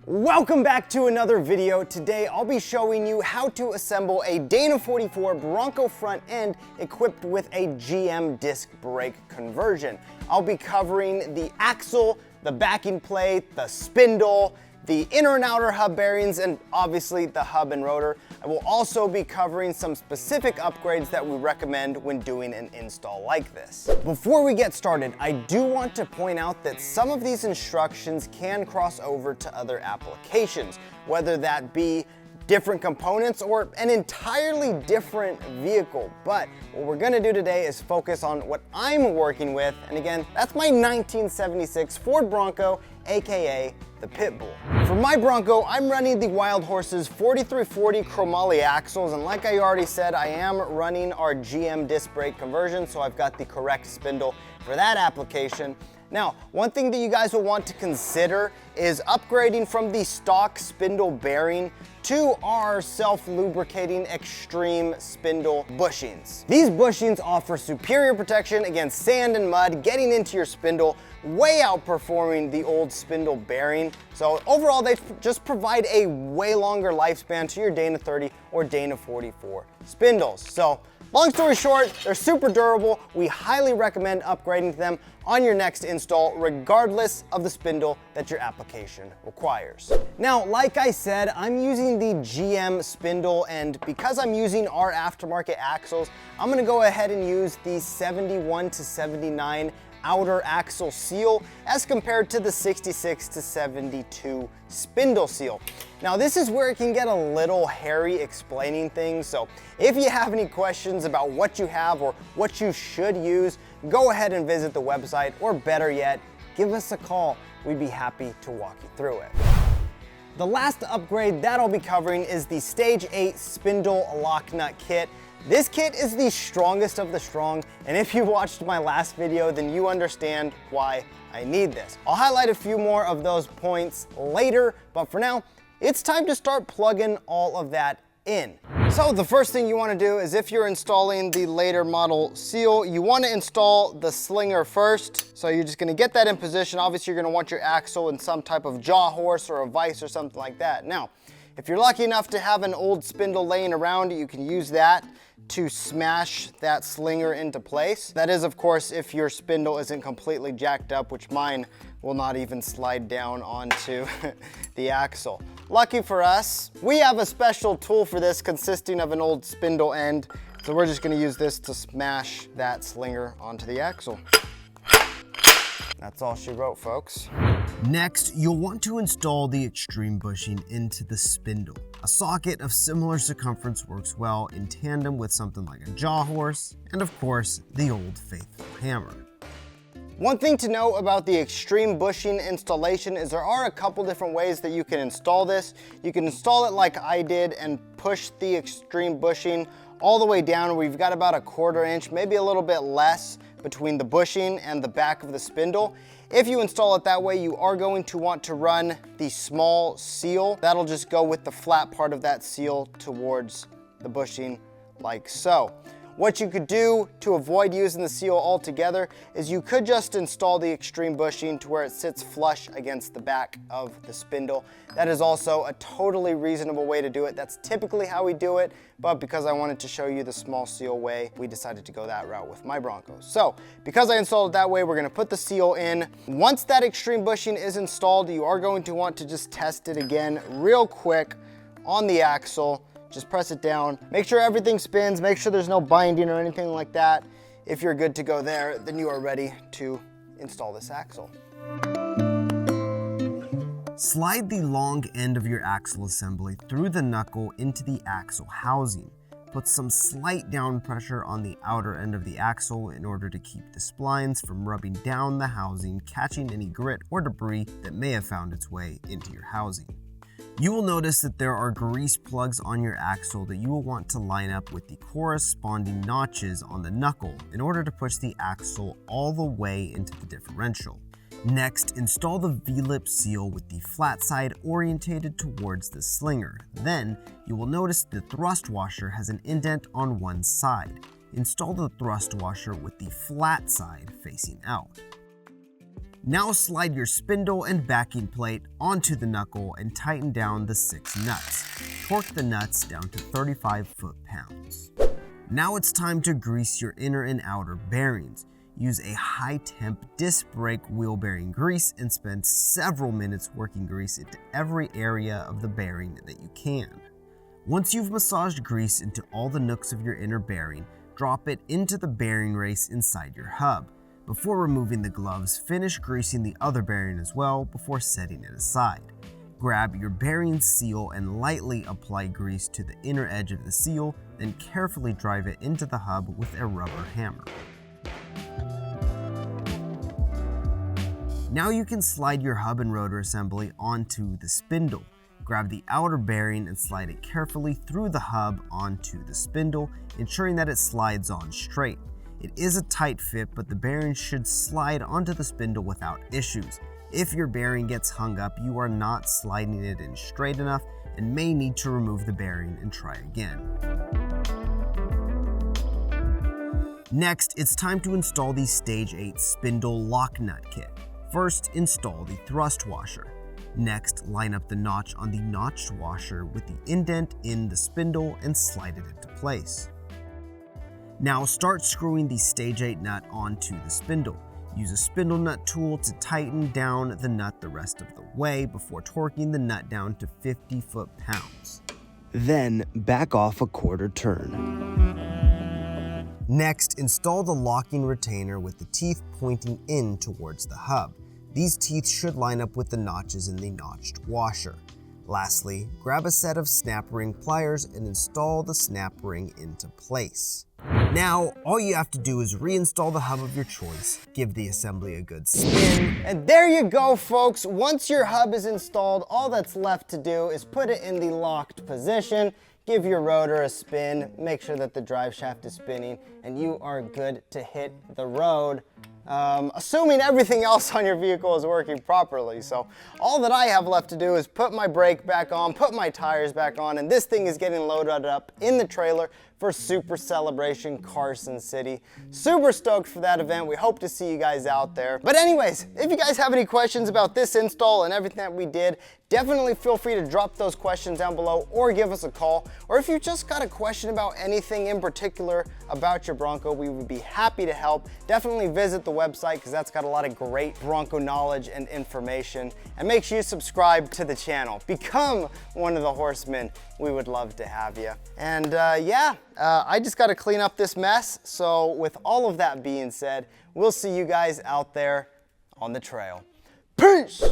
Welcome back to another video. Today I'll be showing you how to assemble a Dana 44 Bronco front end equipped with a GM disc brake conversion. I'll be covering the axle, the backing plate, the spindle, the inner and outer hub bearings, and obviously the hub and rotor. I will also be covering some specific upgrades that we recommend when doing an install like this. Before we get started, I do want to point out that some of these instructions can cross over to other applications, whether that be different components or an entirely different vehicle. But what we're gonna do today is focus on what I'm working with, and again, that's my 1976 Ford Bronco, aka the Pitbull. For my Bronco, I'm running the Wild Horses 4340 chromoly axles, and like I already said, I am running our GM disc brake conversion, so I've got the correct spindle for that application. Now, one thing that you guys will want to consider is upgrading from the stock spindle bearing to our self-lubricating Extreme Spindle Bushings. These bushings offer superior protection against sand and mud getting into your spindle, way outperforming the old spindle bearing. So overall, they just provide a way longer lifespan to your Dana 30 or Dana 44 spindles. So long story short, they're super durable. We highly recommend upgrading them on your next install, regardless of the spindle that your application requires. Now, like I said, I'm using the GM spindle, and because I'm using our aftermarket axles, I'm gonna go ahead and use the 71 to 79 outer axle seal as compared to the 66 to 72 spindle seal. Now this is where it can get a little hairy explaining things, so if you have any questions about what you have or what you should use, go ahead and visit the website, or better yet, give us a call. We'd be happy to walk you through it. The last upgrade that I'll be covering is the Stage 8 Spindle Locknut Kit. This kit is the strongest of the strong, and if you watched my last video, then you understand why I need this. I'll highlight a few more of those points later, but for now, it's time to start plugging all of that in. So the first thing you want to do is, if you're installing the later model seal, you want to install the Slinger first. So you're just going to get that in position. Obviously, you're going to want your axle in some type of jaw horse or a vise or something like that. Now, if you're lucky enough to have an old spindle laying around, you can use that to smash that Slinger into place. That is, of course, if your spindle isn't completely jacked up, which mine will not even slide down onto the axle. Lucky for us, we have a special tool for this consisting of an old spindle end. So we're just gonna use this to smash that Slinger onto the axle. That's all she wrote, folks. Next, you'll want to install the extreme bushing into the spindle. A socket of similar circumference works well in tandem with something like a jaw horse, and of course, the old faithful hammer. One thing to know about the extreme bushing installation is there are a couple different ways that you can install this. You can install it like I did and push the extreme bushing all the way down. We've got about a 1/4 inch, maybe a little bit less, between the bushing and the back of the spindle. If you install it that way, you are going to want to run the small seal. That'll just go with the flat part of that seal towards the bushing, like so. What you could do to avoid using the seal altogether is you could just install the extreme bushing to where it sits flush against the back of the spindle. That is also a totally reasonable way to do it. That's typically how we do it, but because I wanted to show you the small seal way, we decided to go that route with my Broncos. So because I installed it that way, we're gonna put the seal in. Once that extreme bushing is installed, you are going to want to just test it again real quick on the axle. Just press it down, make sure everything spins, make sure there's no binding or anything like that. If you're good to go there, then you are ready to install this axle. Slide the long end of your axle assembly through the knuckle into the axle housing. Put some slight down pressure on the outer end of the axle in order to keep the splines from rubbing down the housing, catching any grit or debris that may have found its way into your housing. You will notice that there are grease plugs on your axle that you will want to line up with the corresponding notches on the knuckle in order to push the axle all the way into the differential. Next, install the V-lip seal with the flat side orientated towards the Slinger. Then, you will notice the thrust washer has an indent on one side. Install the thrust washer with the flat side facing out. Now slide your spindle and backing plate onto the knuckle and tighten down the 6 nuts. Torque the nuts down to 35 foot-pounds. Now it's time to grease your inner and outer bearings. Use a high-temp disc brake wheel bearing grease and spend several minutes working grease into every area of the bearing that you can. Once you've massaged grease into all the nooks of your inner bearing, drop it into the bearing race inside your hub. Before removing the gloves, finish greasing the other bearing as well before setting it aside. Grab your bearing seal and lightly apply grease to the inner edge of the seal, then carefully drive it into the hub with a rubber hammer. Now you can slide your hub and rotor assembly onto the spindle. Grab the outer bearing and slide it carefully through the hub onto the spindle, ensuring that it slides on straight. It is a tight fit, but the bearing should slide onto the spindle without issues. If your bearing gets hung up, you are not sliding it in straight enough and may need to remove the bearing and try again. Next, it's time to install the Stage 8 Spindle Locknut Kit. First, install the thrust washer. Next, line up the notch on the notched washer with the indent in the spindle and slide it into place. Now start screwing the Stage 8 nut onto the spindle. Use a spindle nut tool to tighten down the nut the rest of the way before torquing the nut down to 50 foot-pounds. Then back off a quarter turn. Next, install the locking retainer with the teeth pointing in towards the hub. These teeth should line up with the notches in the notched washer. Lastly, grab a set of snap ring pliers and install the snap ring into place. Now, all you have to do is reinstall the hub of your choice, give the assembly a good spin, And there you go, folks. Once your hub is installed, all that's left to do is put it in the locked position, give your rotor a spin, make sure that the drive shaft is spinning, and you are good to hit the road. Assuming everything else on your vehicle is working properly. So all that I have left to do is put my brake back on, put my tires back on, and this thing is getting loaded up in the trailer for Super Celebration Carson City. Super stoked for that event. We hope to see you guys out there. But anyways, if you guys have any questions about this install and everything that we did, definitely feel free to drop those questions down below or give us a call. Or if you just got a question about anything in particular about your Bronco, we would be happy to help. Definitely visit the website because that's got a lot of great Bronco knowledge and information. And make sure you subscribe to the channel. Become one of the horsemen. We would love to have you. And I just got to clean up this mess. So with all of that being said, we'll see you guys out there on the trail. Peace!